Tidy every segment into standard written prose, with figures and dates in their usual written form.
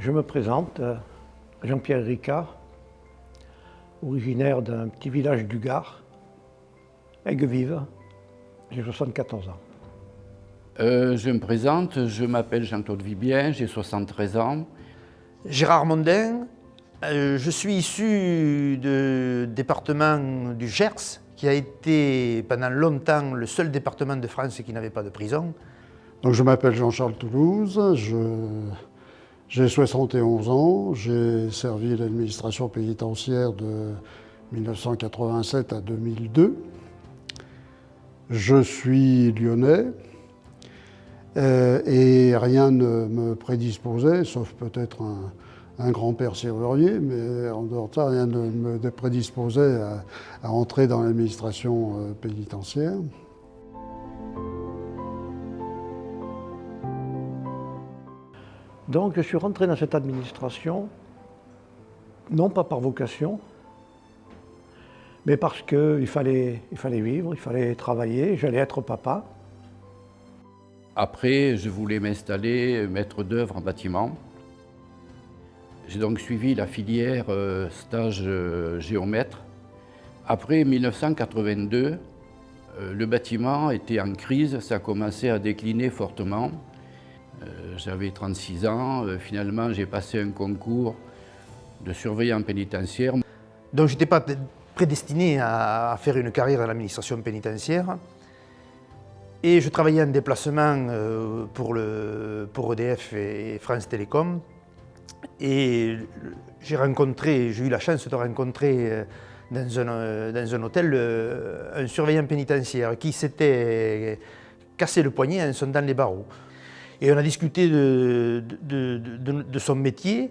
Je me présente, Jean-Pierre Ricard, originaire d'un petit village du Gard, Aigues-Vives, j'ai 74 ans. Je me présente, je m'appelle Jean-Claude Vibien, j'ai 73 ans. Gérard Mondin, je suis issu du département du Gers, qui a été pendant longtemps le seul département de France qui n'avait pas de prison. Donc je m'appelle Jean-Charles Toulouse, j'ai 71 ans, j'ai servi l'administration pénitentiaire de 1987 à 2002. Je suis lyonnais et rien ne me prédisposait, sauf peut-être un grand-père serrurier, mais en dehors de ça, rien ne me prédisposait à entrer dans l'administration pénitentiaire. Donc je suis rentré dans cette administration, non pas par vocation, mais parce qu'il fallait vivre, il fallait travailler, j'allais être papa. Après, je voulais m'installer maître d'œuvre en bâtiment. J'ai donc suivi la filière stage géomètre. Après 1982, le bâtiment était en crise, ça a commencé à décliner fortement. J'avais 36 ans, finalement j'ai passé un concours de surveillant pénitentiaire. Donc je n'étais pas prédestiné à faire une carrière dans l'administration pénitentiaire. Et je travaillais en déplacement pour EDF et France Télécom. Et j'ai eu la chance de rencontrer dans un hôtel un surveillant pénitentiaire qui s'était cassé le poignet en sondant les barreaux. Et on a discuté de son métier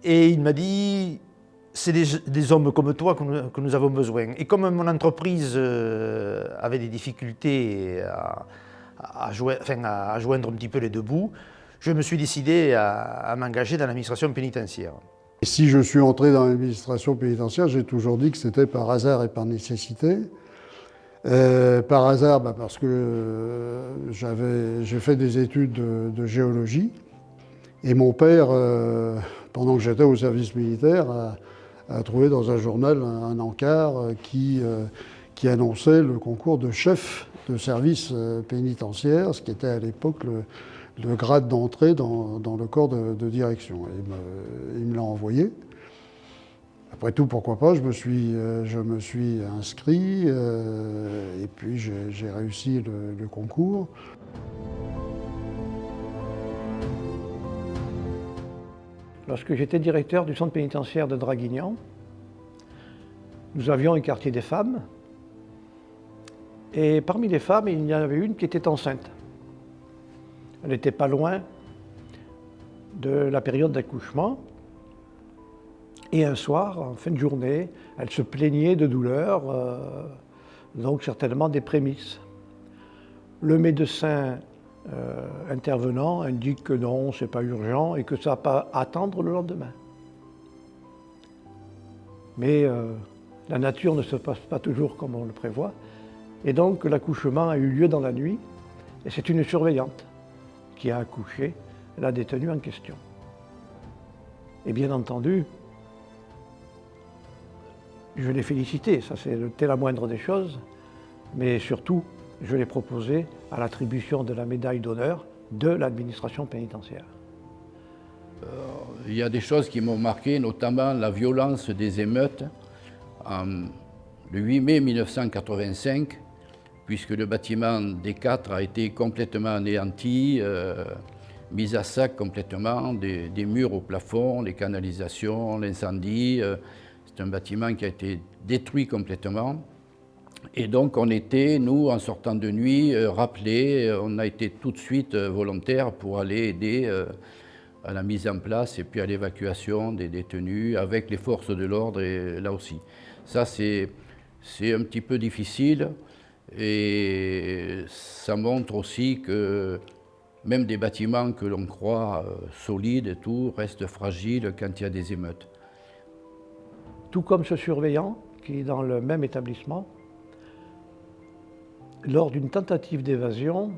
et il m'a dit « c'est des hommes comme toi que nous avons besoin ». Et comme mon entreprise avait des difficultés à joindre un petit peu les deux bouts, je me suis décidé à m'engager dans l'administration pénitentiaire. Et si je suis entré dans l'administration pénitentiaire, j'ai toujours dit que c'était par hasard et par nécessité. Par hasard, parce que j'ai fait des études de géologie et mon père, pendant que j'étais au service militaire, a trouvé dans un journal un encart qui annonçait le concours de chef de service pénitentiaire, ce qui était à l'époque le grade d'entrée dans le corps de direction. Et il me l'a envoyé. Après tout, pourquoi pas, je me suis inscrit et puis j'ai réussi le concours. Lorsque j'étais directeur du centre pénitentiaire de Draguignan, nous avions un quartier des femmes. Et parmi les femmes, il y en avait une qui était enceinte. Elle n'était pas loin de la période d'accouchement. Et un soir, en fin de journée, elle se plaignait de douleurs, donc certainement des prémices. Le médecin intervenant indique que non, ce n'est pas urgent et que ça va pas attendre le lendemain. Mais la nature ne se passe pas toujours comme on le prévoit. Et donc l'accouchement a eu lieu dans la nuit et c'est une surveillante qui a accouché la détenue en question. Et bien entendu, je l'ai félicité, ça c'était la moindre des choses, mais surtout, je l'ai proposé à l'attribution de la médaille d'honneur de l'administration pénitentiaire. Il y a des choses qui m'ont marqué, notamment la violence des émeutes le 8 mai 1985, puisque le bâtiment D4 a été complètement anéanti, mis à sac complètement, des murs au plafond, les canalisations, l'incendie. C'est un bâtiment qui a été détruit complètement. Et donc on était, nous, en sortant de nuit, rappelés, on a été tout de suite volontaires pour aller aider à la mise en place et puis à l'évacuation des détenus avec les forces de l'ordre, et là aussi. Ça, c'est un petit peu difficile et ça montre aussi que même des bâtiments que l'on croit solides et tout restent fragiles quand il y a des émeutes. Tout comme ce surveillant qui est dans le même établissement, lors d'une tentative d'évasion,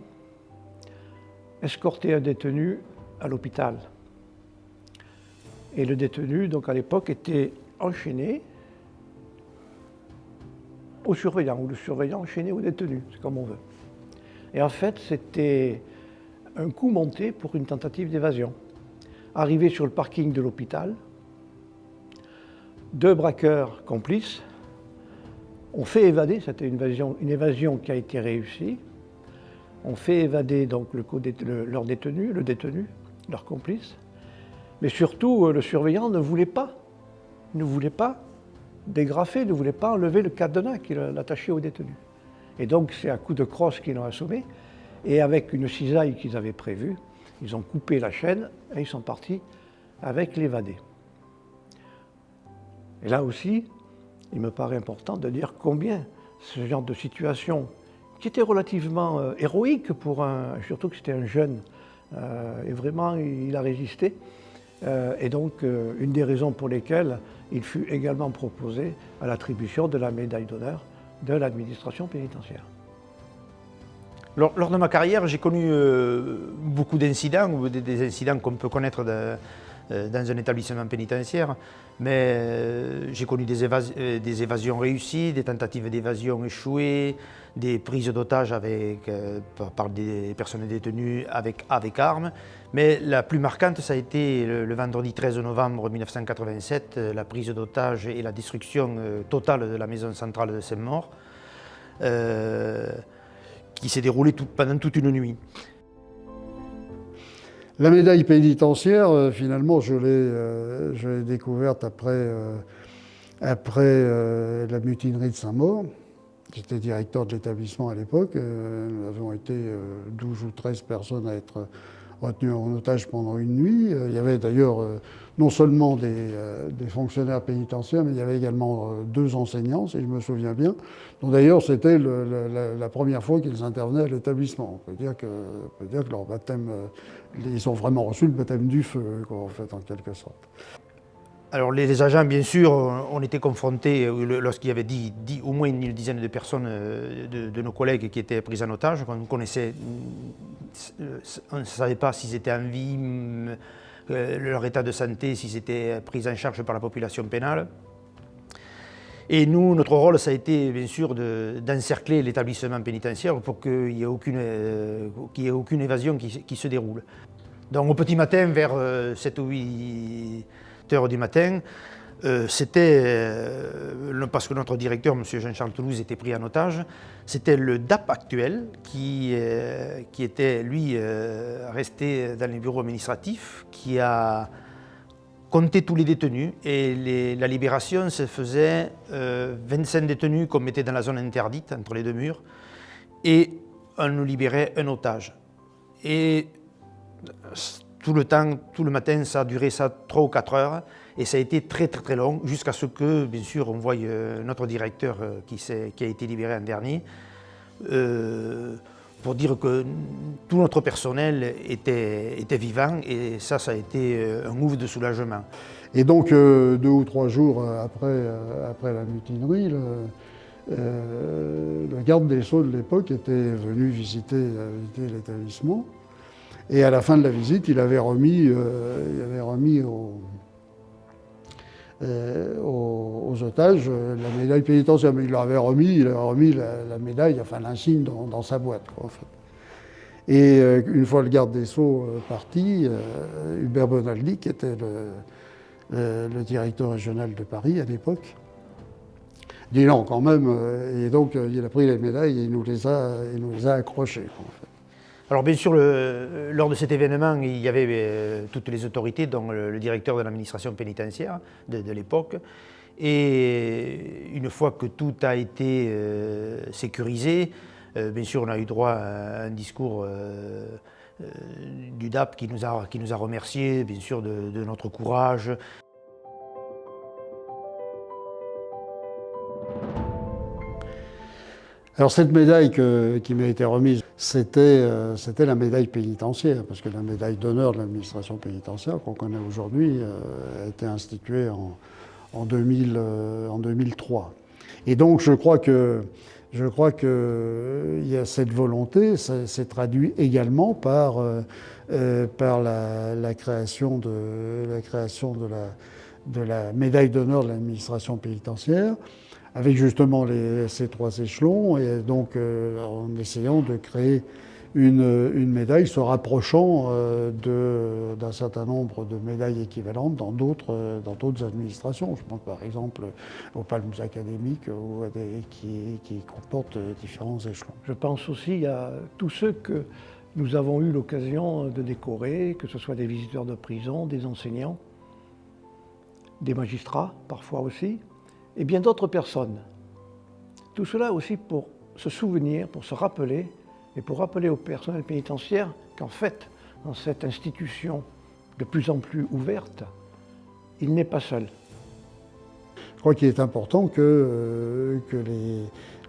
escortait un détenu à l'hôpital. Et le détenu, donc à l'époque, était enchaîné au surveillant, ou le surveillant enchaîné au détenu, c'est comme on veut. Et en fait, c'était un coup monté pour une tentative d'évasion. Arrivé sur le parking de l'hôpital, 2 braqueurs complices ont fait évader, c'était une évasion qui a été réussie, ont fait évader donc leur détenu, leur complice, mais surtout le surveillant ne voulait pas dégrafer, ne voulait pas enlever le cadenas qui l'attachait au détenu. Et donc c'est à coup de crosse qu'ils l'ont assommé, et avec une cisaille qu'ils avaient prévue, ils ont coupé la chaîne et ils sont partis avec l'évadé. Et là aussi, il me paraît important de dire combien ce genre de situation, qui était relativement héroïque surtout que c'était un jeune, et vraiment il a résisté, et donc une des raisons pour lesquelles il fut également proposé à l'attribution de la médaille d'honneur de l'administration pénitentiaire. Lors de ma carrière, j'ai connu beaucoup d'incidents, ou des incidents qu'on peut connaître dans un établissement pénitentiaire, mais j'ai connu des évasions réussies, des tentatives d'évasion échouées, des prises d'otages par des personnes détenues avec armes. Mais la plus marquante, ça a été le vendredi 13 novembre 1987, la prise d'otages et la destruction totale de la maison centrale de Saint-Maur, qui s'est déroulée pendant toute une nuit. La médaille pénitentiaire, finalement, je l'ai découverte après la mutinerie de Saint-Maur. J'étais directeur de l'établissement à l'époque. Nous avons été 12 ou 13 personnes à être retenues en otage pendant une nuit. Il y avait d'ailleurs non seulement des fonctionnaires pénitentiaire, mais il y avait également 2 enseignants, si je me souviens bien. Donc d'ailleurs, c'était la première fois qu'ils intervenaient à l'établissement. On peut dire que leur baptême, ils ont vraiment reçu le baptême du feu, quoi, en fait, en quelque sorte. Alors les agents, bien sûr, ont été confrontés, lorsqu'il y avait au moins une dizaine de personnes de nos collègues qui étaient prises en otage, qu'on connaissait, on ne savait pas s'ils étaient en vie, leur état de santé, s'ils étaient pris en charge par la population pénale. Et nous, notre rôle, ça a été bien sûr d'encercler l'établissement pénitentiaire pour qu'il n'y ait aucune évasion qui se déroule. Donc au petit matin, vers 7 ou 8 heures du matin, c'était, parce que notre directeur, M. Jean-Charles Toulouse, était pris en otage, c'était le DAP actuel qui était, lui, resté dans les bureaux administratifs, qui a compté tous les détenus, et la libération se faisait 25 détenus qu'on mettait dans la zone interdite, entre les 2 murs, et on nous libérait un otage. Et tout le matin, ça a duré 3 ou 4 heures, et ça a été très très très long, jusqu'à ce que, bien sûr, on voie notre directeur qui a été libéré en dernier, pour dire que tout notre personnel était vivant, et ça a été un ouf de soulagement. Et donc, 2 ou 3 jours après la mutinerie, le garde des Sceaux de l'époque était venu visiter l'établissement. Et à la fin de la visite, il avait remis aux otages la médaille pénitentiaire. Mais il leur avait remis la médaille, enfin l'insigne dans sa boîte, quoi, en fait. Et une fois le garde des Sceaux parti, Hubert Bonaldi, qui était le directeur régional de Paris à l'époque, dit non quand même, et donc il a pris les médailles et il nous les a accrochées, en fait. Alors bien sûr, lors de cet événement, il y avait toutes les autorités, dont le directeur de l'administration pénitentiaire de l'époque. Et une fois que tout a été sécurisé, bien sûr, on a eu droit à un discours du DAP qui nous a remerciés, bien sûr, de notre courage. Alors cette médaille qui m'a été remise, c'était la médaille pénitentiaire, parce que la médaille d'honneur de l'administration pénitentiaire qu'on connaît aujourd'hui a été instituée en 2003. Et donc je crois que je crois qu'il y a cette volonté, ça s'est traduit également par la création de la médaille d'honneur de l'administration pénitentiaire, avec justement ces 3 échelons, et donc en essayant de créer une médaille se rapprochant d'un certain nombre de médailles équivalentes dans d'autres administrations. Je pense par exemple aux palmes académiques qui comportent différents échelons. Je pense aussi à tous ceux que nous avons eu l'occasion de décorer, que ce soit des visiteurs de prison, des enseignants, des magistrats parfois aussi, et bien d'autres personnes. Tout cela aussi pour se souvenir, pour se rappeler, et pour rappeler au personnel pénitentiaire qu'en fait, dans cette institution de plus en plus ouverte, il n'est pas seul. Je crois qu'il est important que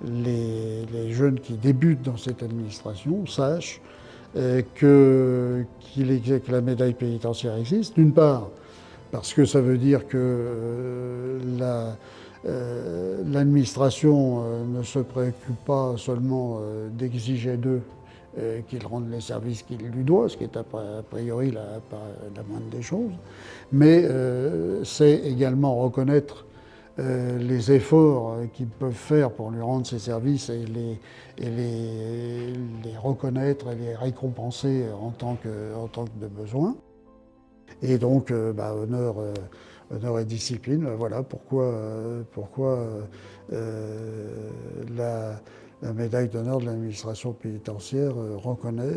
les jeunes qui débutent dans cette administration sachent que la médaille pénitentiaire existe, d'une part, parce que ça veut dire que l'administration ne se préoccupe pas seulement d'exiger d'eux qu'ils rendent les services qu'ils lui doivent, ce qui est a priori la moindre des choses, mais c'est également reconnaître les efforts qu'ils peuvent faire pour lui rendre ses services et les reconnaître et les récompenser en tant que de besoin. Et donc, honneur et discipline, voilà pourquoi la médaille d'honneur de l'administration pénitentiaire reconnaît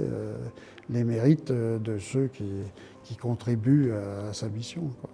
les mérites de ceux qui contribuent à sa mission, quoi.